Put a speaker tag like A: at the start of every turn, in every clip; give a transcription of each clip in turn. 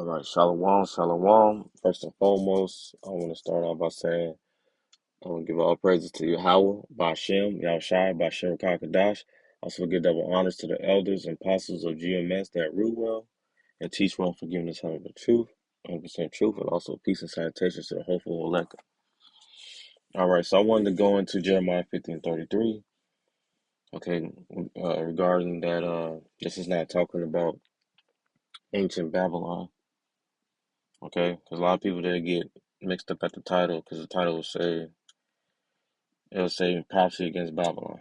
A: All right, Shalom, Shalom. First and foremost, I want to start off by saying I want to give all praises to Yahweh, Bashem, Yahushai, Bashem Kakadash. Also give double honors to the elders and apostles of GMS that rule well and teach well, forgiveness, having the truth, 100% truth, and also peace and sanitation to the hopeful elect. All right, so I wanted to go into Jeremiah 50 and 33. Okay, regarding that, this is not talking about ancient Babylon. Okay, because a lot of people they get mixed up at the title because the title it'll say prophecy against Babylon.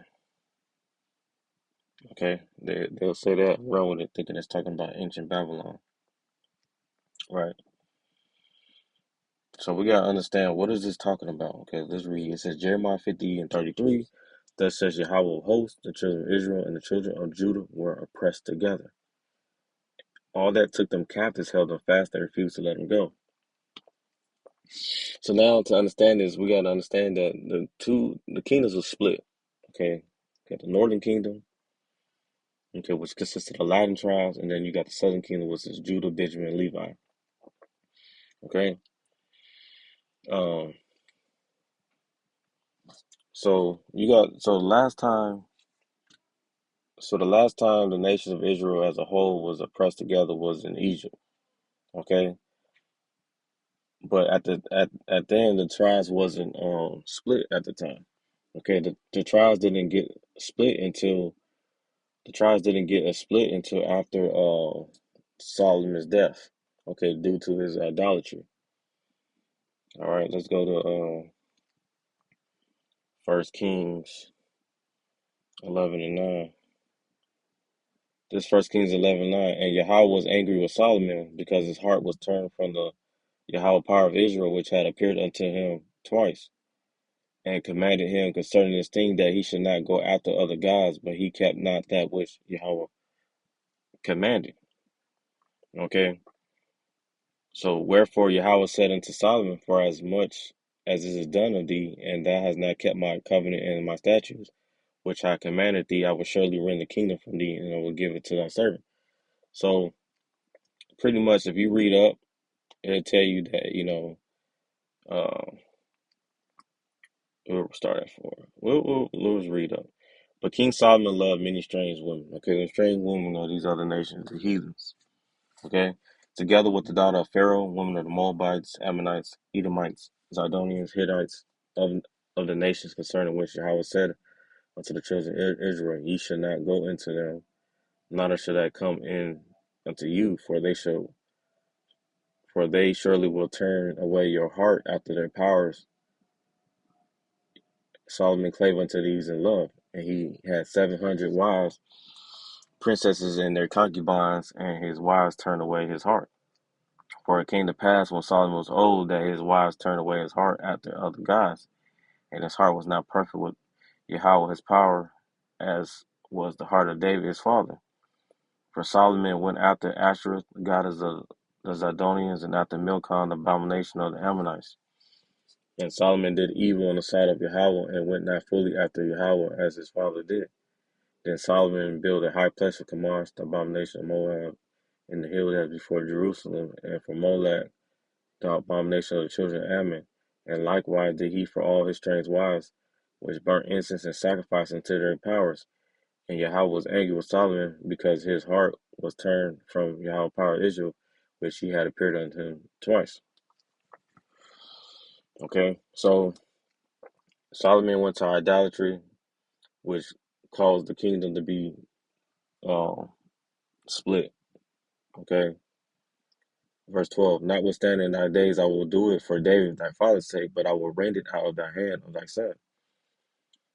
A: Okay, they'll say that run with it, thinking it's talking about ancient Babylon. Right. So we gotta understand what is this talking about. Okay, let's read. It says Jeremiah 50 and 33. Thus says Yahweh of hosts, the children of Israel and the children of Judah were oppressed together. All that took them captives held them fast and refused to let them go. So now to understand this, we gotta understand that the kingdoms were split. Okay, got the northern kingdom, okay, which consists of the Latin tribes, and then you got the southern kingdom, which is Judah, Benjamin, and Levi. Okay, um, the last time the nations of Israel as a whole was oppressed together was in Egypt. Okay, but at the end the tribes wasn't split at the time. Okay, the tribes didn't get split until the tribes didn't get a split until after Solomon's death. Okay, due to his idolatry. All right, let's go to First Kings 11 and 9. This First Kings 11:9. And Yahweh was angry with Solomon because his heart was turned from the Yahweh power of Israel, which had appeared unto him twice, and commanded him concerning this thing that he should not go after other gods, but he kept not that which Yahweh commanded. Okay. So wherefore Yahweh said unto Solomon, for as much as it is done of thee, and thou hast not kept my covenant and my statutes, which I commanded thee, I will surely rend the kingdom from thee, and I will give it to thy servant. So pretty much, if you read up, it'll tell you that we'll start at 4. Let's read up. But King Solomon loved many strange women. Okay, the strange women of these other nations, the heathens. Okay, together with the daughter of Pharaoh, women of the Moabites, Ammonites, Edomites, Zidonians, Hittites, of the nations concerning which Yahweh said unto the children of Israel, ye shall not go into them, neither shall that come in unto you, for they surely will turn away your heart after their powers. Solomon clave unto these in love, and he had 700 wives, princesses and their concubines, and his wives turned away his heart. For it came to pass when Solomon was old that his wives turned away his heart after other gods, and his heart was not perfect with Yahweh his power, as was the heart of David his father. For Solomon went after Ashereth, the goddess of the Zidonians, and after Milcom, the abomination of the Ammonites. And Solomon did evil in the sight of Yahweh, and went not fully after Yahweh as his father did. Then Solomon built a high place for Chemosh, the abomination of Moab, in the hill that is before Jerusalem, and for Molech, the abomination of the children of Ammon. And likewise did he for all his strange wives, which burnt incense and sacrificed unto their powers. And Yahweh was angry with Solomon, because his heart was turned from Yahweh power of Israel, which he had appeared unto him twice. Okay, so Solomon went to idolatry, which caused the kingdom to be uh, split. Okay, verse 12. Notwithstanding in thy days I will do it for David thy father's sake, but I will rend it out of thy hand of thy son.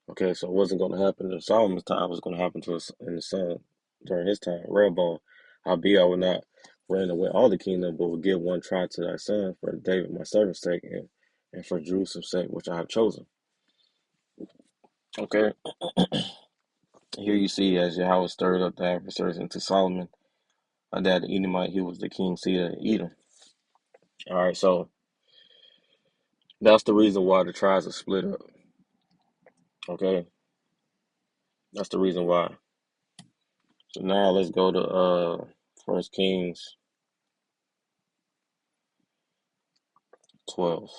A: Okay, so it wasn't going to happen in Solomon's time. It was going to happen to us in the son during his time. Rehoboam, howbeit I will not rend away all the kingdom, but will give one tribe to thy son for David my servant's sake, and for Jerusalem's sake, which I have chosen. Okay, here you see as Yahweh stirred up the adversaries into Solomon, that the Edomite, he was the king seed of Edom. All right, so that's the reason why the tribes are split up. Okay, that's the reason why. So now let's go to First Kings 12.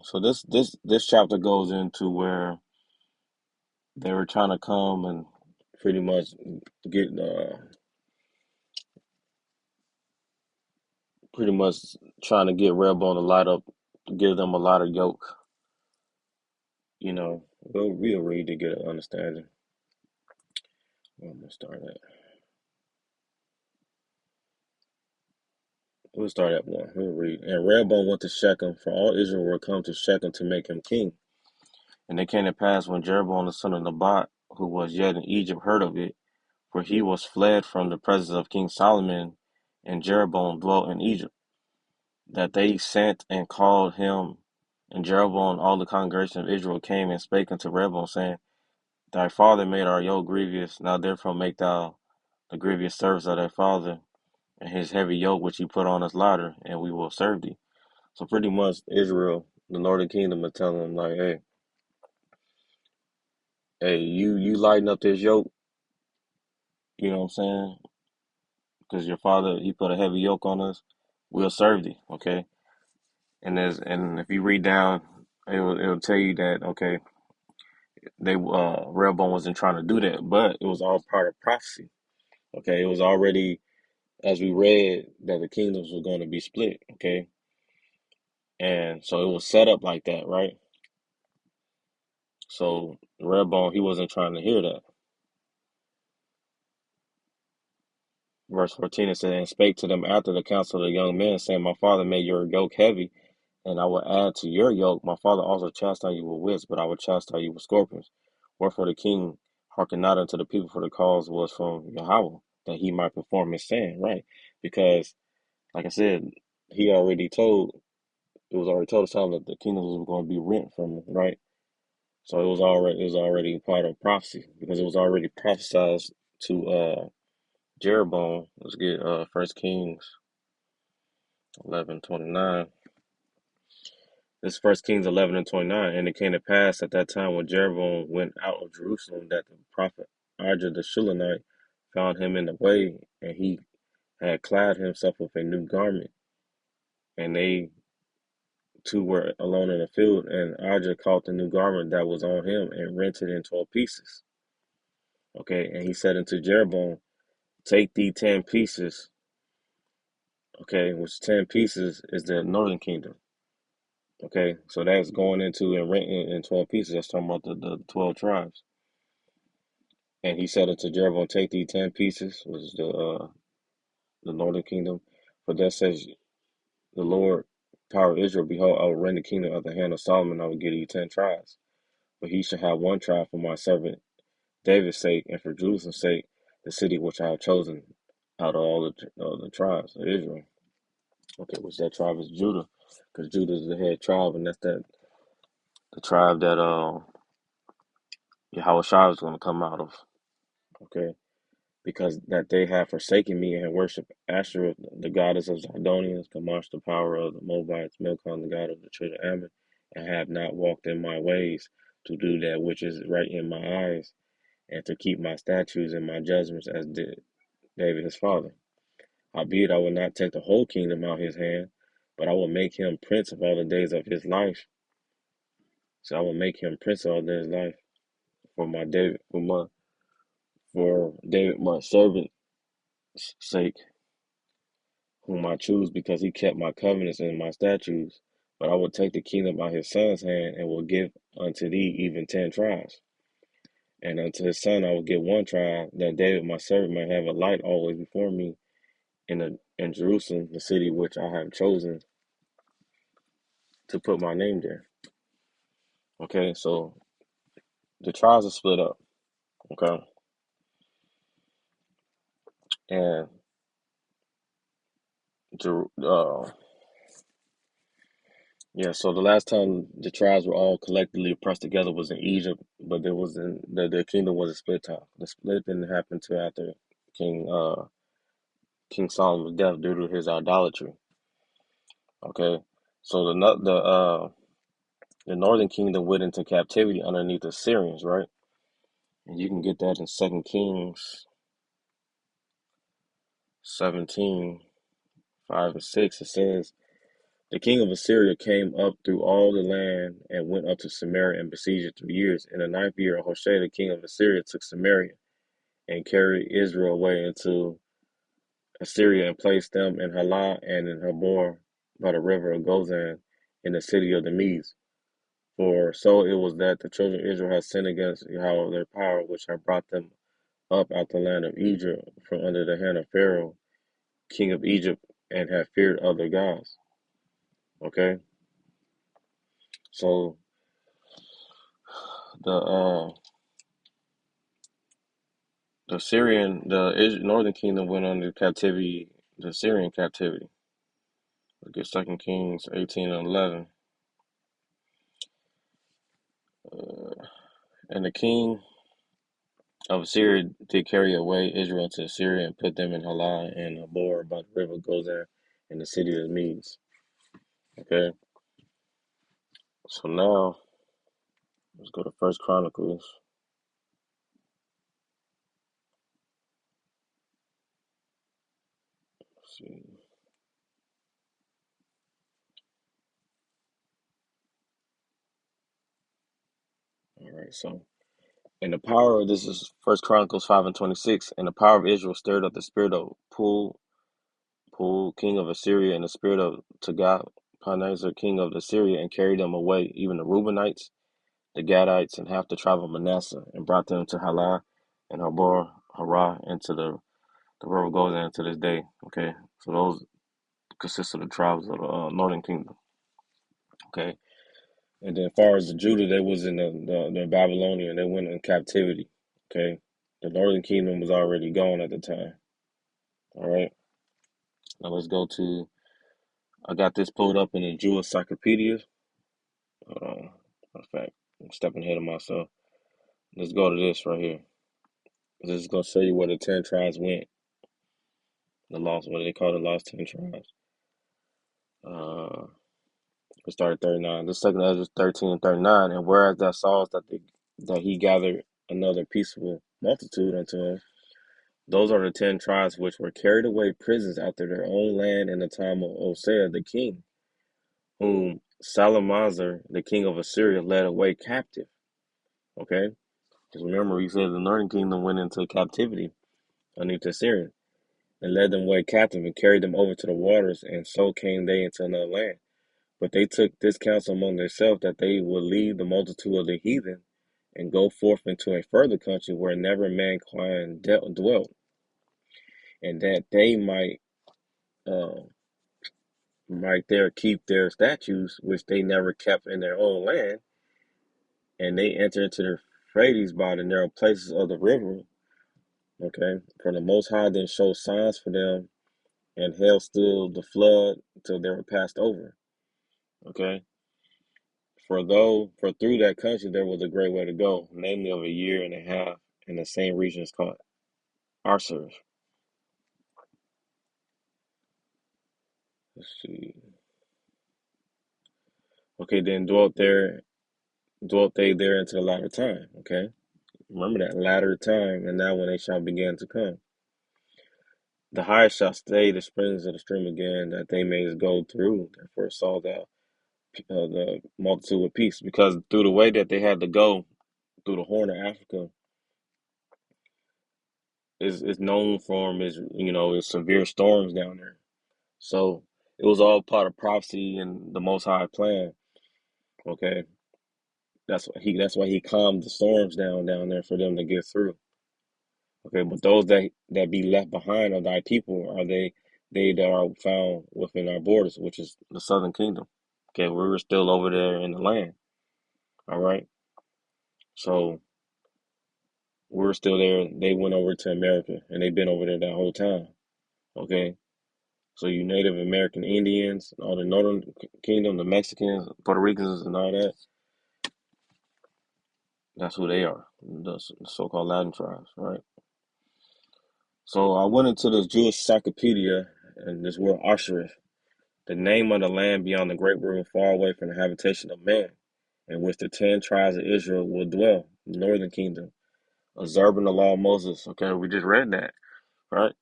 A: So this chapter goes into where they were trying to come and pretty much get pretty much trying to get Rehoboam to light up, give them a lot of yoke. We'll read to get an understanding. I'm gonna start at. We'll start at 1. We'll read. And Rehoboam went to Shechem, for all Israel were come to Shechem to make him king. And it came to pass when Jeroboam the son of Nebat, who was yet in Egypt, heard of it, for he was fled from the presence of King Solomon, and Jeroboam dwelt in Egypt, that they sent and called him. And Jeroboam and all the congregation of Israel came and spake unto Rehoboam, saying, Thy father made our yoke grievous, now therefore make thou the grievous service of thy father, and his heavy yoke which he put on us lighter, and we will serve thee. So pretty much Israel, the northern kingdom, are telling them like, hey, you lighten up this yoke, you know what I'm saying? Because your father, he put a heavy yoke on us, we'll serve thee, okay? And if you read down, it'll tell you that, okay, they Rehoboam wasn't trying to do that, but it was all part of prophecy. Okay, it was already, as we read, that the kingdoms were going to be split. Okay, and so it was set up like that, right? So Rehoboam, he wasn't trying to hear that. Verse 14, it said, And spake to them after the council of the young men, saying, My father made your yoke heavy, and I will add to your yoke. My father also chastised you with whips, but I will chastise you with scorpions. Wherefore the king hearkened not unto the people, for the cause was from Yahweh, that he might perform his saying, right? Because, like I said, he already told, it was already told Solomon that the kingdoms was going to be rent from him, right? So it was already part of prophecy, because it was already prophesied to Jeroboam. Let's get 1 Kings 11:29. This First Kings 11:29, and it came to pass at that time when Jeroboam went out of Jerusalem that the prophet Ahijah the Shilonite found him in the way, and he had clad himself with a new garment, and they two were alone in the field, and Ahijah caught the new garment that was on him and rent it in 12 pieces. Okay, and he said unto Jeroboam, Take thee 10 pieces. Okay, which 10 pieces is the northern kingdom. Okay, so that's going into and renting in 12 pieces. That's talking about the 12 tribes. And he said unto Jeroboam, Take thee 10 pieces, which is the northern kingdom. For thus says the Lord, power of Israel, Behold, I will rend the kingdom of the hand of Solomon, I will give thee 10 tribes. But he shall have one tribe for my servant David's sake, and for Jerusalem's sake, the city which I have chosen out of all the tribes of Israel. Okay, which that tribe is Judah, because Judah is the head tribe, and that's the tribe that Yahushua is going to come out of. Okay, because that they have forsaken me and worshipped Asherah, the goddess of Zidonians, Chemosh, the power of the Moabites, Milcom, the god of the children of Ammon, and have not walked in my ways to do that which is right in my eyes, and to keep my statutes and my judgments as did David his father. Howbeit I will not take the whole kingdom out of his hand, but I will make him prince of all the days of his life. So I will make him prince of all the days of his life for David my servant's sake, whom I choose, because he kept my covenants and my statutes. But I will take the kingdom out of his son's hand, and will give unto thee even 10 tribes. And unto his son I will give one tribe, that David my servant may have a light always before me in Jerusalem, the city which I have chosen to put my name there. Okay, so the tribes are split up. Okay, and yeah, so the last time the tribes were all collectively pressed together was in Egypt, but there was in the kingdom was a split time. The split didn't happen until after King King Solomon's death due to his idolatry. Okay, so the northern kingdom went into captivity underneath the Syrians, right? And you can get that in Second Kings 17:5 and 6, it says, the king of Assyria came up through all the land and went up to Samaria and besieged it 3 years. In the ninth year of Hoshea, the king of Assyria took Samaria and carried Israel away into Assyria and placed them in Halah and in Habor by the river of Gozan in the city of the Medes. For so it was that the children of Israel had sinned against Yahweh their power, which had brought them up out the land of Egypt from under the hand of Pharaoh, king of Egypt, and had feared other gods. Okay, so the northern kingdom went under captivity, the Syrian captivity. Look at 2 Kings 18:11. And the king of Assyria did carry away Israel to Assyria and put them in Halah and Habor by the river Gozan in the city of the Medes. Okay, so now let's go to First Chronicles. Let's see. All right, so and the power of this is First Chronicles 5:26. And the power of Israel stirred up the spirit of Pul, king of Assyria, and the spirit of Tiglath-Pileser, king of Assyria, and carried them away, even the Reubenites, the Gadites, and half the tribe of Manasseh, and brought them to Halah and Habor, Harah, and to the river goes into this day. Okay, so those consist of the tribes of the northern kingdom. Okay, and then as far as the Judah, they was in the Babylonian, they went in captivity. Okay, the northern kingdom was already gone at the time. All right, now let's go to. I got this pulled up in the Jewish Encyclopedia. Hold on, matter of fact, I'm stepping ahead of myself. Let's go to this right here. This is gonna show you where the 10 tribes went. The lost, what do they call the lost 10 tribes? We started 39. The second Ezra 13 and 39. And whereas thou sawest that he gathered another peaceable multitude unto him, those are the 10 tribes which were carried away prisoners after their own land in the time of Hosea the king, whom Shalmaneser, the king of Assyria, led away captive. Okay? Because remember, he said the northern kingdom went into captivity underneath the Assyrians and led them away captive and carried them over to the waters, and so came they into another land. But they took this counsel among themselves that they would leave the multitude of the heathen and go forth into a further country where never mankind dwelt, and that they uh, might there keep their statutes which they never kept in their own land, and they enter into the Euphrates by the narrow places of the river. Okay, for the Most High then showed signs for them and held still the flood until they were passed over. Okay, for through that country there was a great way to go, namely of a year and a half, in the same region is called Arsers. Let's see. Okay, then dwelt they there until the latter time. Okay, remember that latter time, and now when they shall begin to come, the highest shall stay the springs of the stream again, that they may go through. Therefore saw thou the multitude with peace, because through the way that they had to go through the Horn of Africa is known for them is is severe storms down there. So it was all part of prophecy and the Most High plan. Okay, that's why he calmed the storms down there for them to get through. Okay, but those that be left behind of thy people are they that are found within our borders, which is the southern kingdom. Okay, we were still over there in the land. All right, so we're still there. They went over to America, and they've been over there that whole time. Okay, so you Native American Indians, all the Northern Kingdom, the Mexicans, Puerto Ricans, and all that. That's who they are, the so-called Latin tribes, right? So I went into this Jewish encyclopedia, and this word Ashereth, the name of the land beyond the great river, far away from the habitation of man, in which the 10 tribes of Israel will dwell, the northern kingdom, observing the law of Moses. Okay, we just read that, right?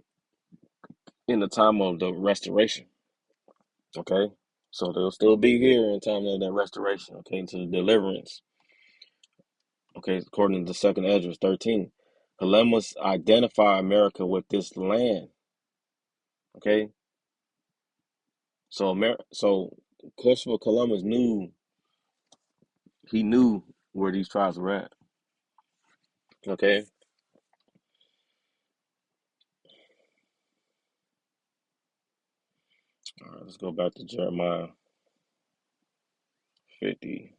A: in the time of the restoration. Okay, so they'll still be here in time of that restoration. Okay, to the deliverance. Okay, according to Second Ezra 13, Columbus identified America with this land. Okay, so Christopher Columbus knew where these tribes were at. Okay, all right, let's go back to Jeremiah 50.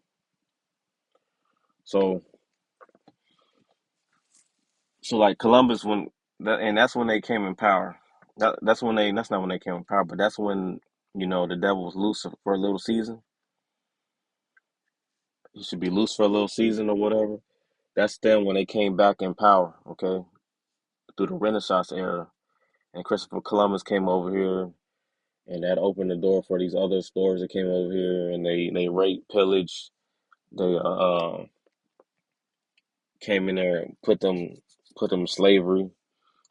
A: So like Columbus and that's when they came in power. That's not when they came in power, but that's when the devil was loose for a little season. He should be loose for a little season or whatever. That's then when they came back in power. Okay, through the Renaissance era, and Christopher Columbus came over here, and that opened the door for these other explorers that came over here, and they raped, pillaged. They came in there and put them in slavery.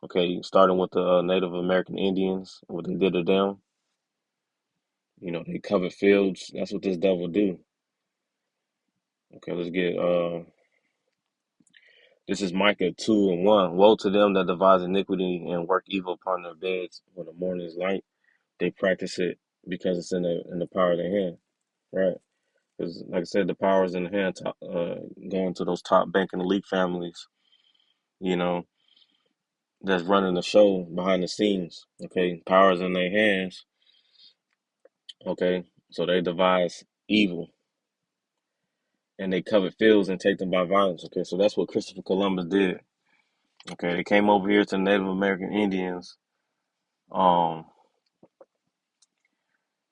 A: Okay, starting with the Native American Indians, what they did to them. They covered fields. That's what this devil do. Okay, let's get this is Micah 2:1. Woe to them that devise iniquity and work evil upon their beds when the morning is light. They practice it because it's in the power of their hand. Right. Because like I said, the power is in the hand, going to those top banking elite families, you know, that's running the show behind the scenes. Okay. Power is in their hands. Okay. So they devise evil and they covet fields and take them by violence. Okay, so that's what Christopher Columbus did. Okay, they came over here to Native American Indians, um,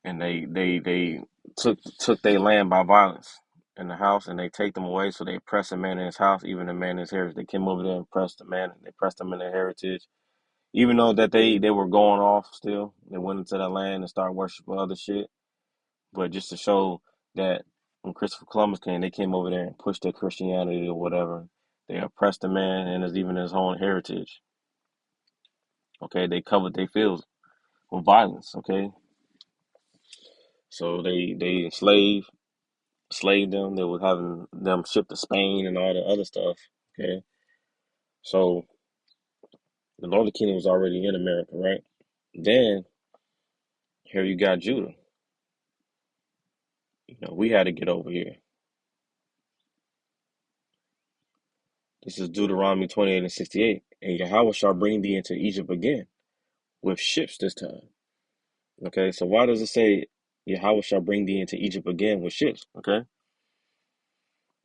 A: and they took their land by violence in the house, and they take them away. So they oppressed a man in his house, even a man in his heritage. They came over there and oppressed the man. They oppressed them in their heritage, even though that they were going off still. They went into that land and started worshiping other shit. But just to show that when Christopher Columbus came, they came over there and pushed their Christianity or whatever. They oppressed the man and even his own heritage. Okay, they covered their fields with violence. Okay, so they enslaved them. They were having them shipped to Spain and all the other stuff. Okay, so the Northern Kingdom was already in America, right? Then here you got Judah. We had to get over here. This is Deuteronomy 28:68. And Yahweh shall bring thee into Egypt again with ships this time. Okay, so why does it say Yahweh shall bring thee into Egypt again with ships? Okay,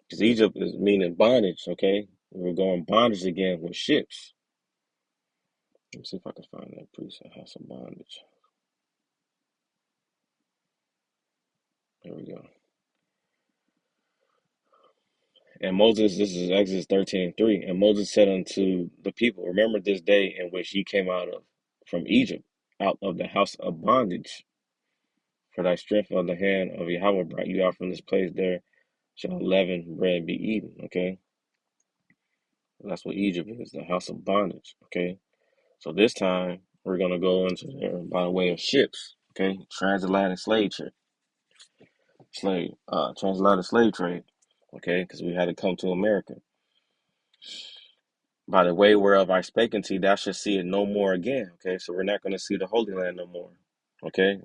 A: because Egypt is meaning bondage. Okay, we're going bondage again with ships. Let me see if I can find that precept. House of bondage. There we go. And Moses, this is Exodus 13:3. And Moses said unto the people, remember this day in which ye came out from Egypt, out of the house of bondage. For thy strength of the hand of Yahweh brought you out from this place. There shall leavened bread be eaten. Okay, that's what Egypt is, the house of bondage. Okay, so this time we're gonna go into there by way of ships. Okay, transatlantic transatlantic slave trade. Okay, because we had to come to America. By the way whereof I spake unto thee, thou shalt see it no more again. Okay, so we're not going to see the Holy Land no more. Okay,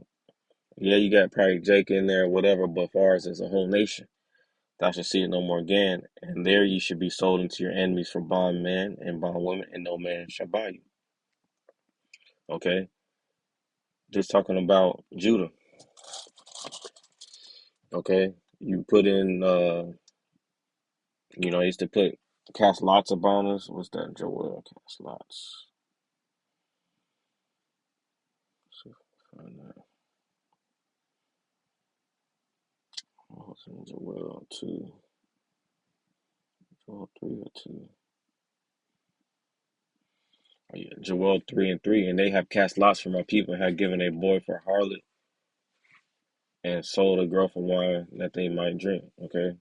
A: yeah, you got probably Jake in there, whatever, but far as a whole nation, thou shalt see it no more again. And there ye should be sold into your enemies for bondmen and bondwomen, and no man shall buy you. Okay, just talking about Judah. Okay, you put in, I used to cast lots of bonus. What's that, Joel? Cast lots. Let's see if I can find that. What's in Joel 2? Joel 3 or 2? Oh, yeah. Joel 3:3. And they have cast lots for my people, and have given a boy for harlot, and sold a girl for wine that they might drink. Okay.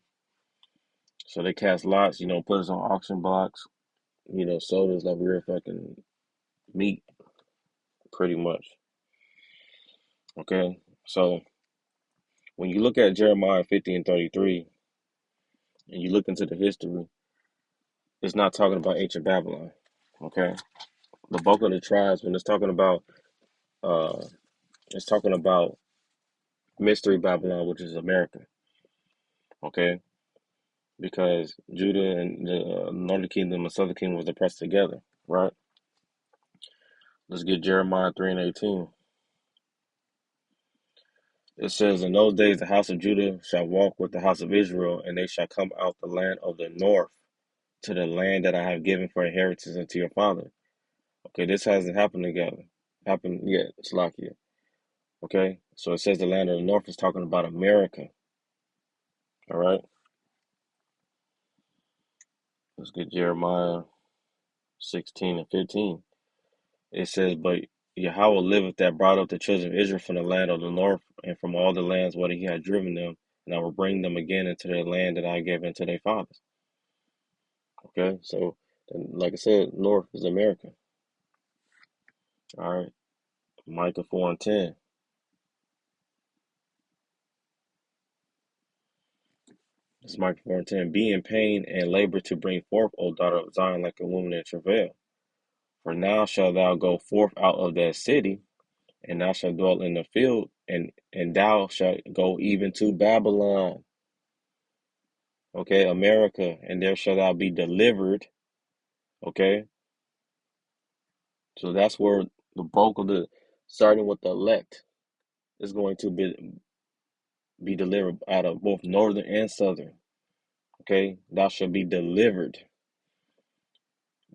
A: So they cast lots, put us on auction blocks, sold us like we were fucking meat, pretty much. Okay, so when you look at Jeremiah 50 and 33, and you look into the history, it's not talking about ancient Babylon. Okay, the bulk of the tribes, when uh, it's talking about mystery Babylon, which is America. Okay, because Judah and the northern kingdom and southern kingdom was oppressed together, right? Let's get Jeremiah 3 and 18. It says, in those days the house of Judah shall walk with the house of Israel, and they shall come out the land of the north to the land that I have given for inheritance unto your father. Okay, this hasn't happened yet, Slovakia. Okay, so it says the land of the north is talking about America. All right, let's get Jeremiah 16 and 15. It says, but Yahweh liveth that brought up the children of Israel from the land of the north and from all the lands where he had driven them, and I will bring them again into their land that I gave unto their fathers. Okay, so like I said, north is America. All right, Micah 4 and 10. It's Micah 4 and 10. Be in pain and labor to bring forth, O daughter of Zion, like a woman in travail. For now shalt thou go forth out of that city, and thou shalt dwell in the field, and thou shalt go even to Babylon. Okay, America, and there shall thou be delivered. Okay, so that's where the bulk of starting with the elect, is going to be delivered out of both northern and southern. Okay, thou shalt be delivered.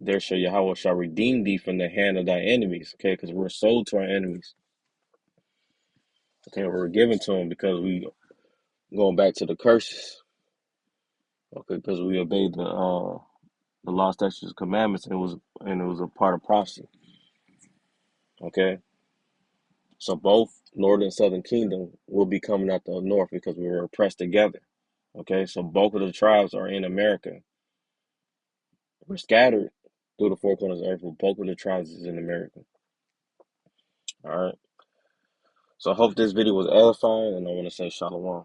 A: There shall Yahweh shall redeem thee from the hand of thy enemies. Okay, because we're sold to our enemies. Okay, we're given to them because we going back to the curses. Okay, because we obeyed the law, statutes, commandments, and it was a part of prophecy. Okay, so both northern and southern kingdom will be coming out the north because we were oppressed together. Okay, so both of the tribes are in America. We're scattered through the four corners of the earth, but both of the tribes is in America. All right. So I hope this video was edifying, and I want to say shalom.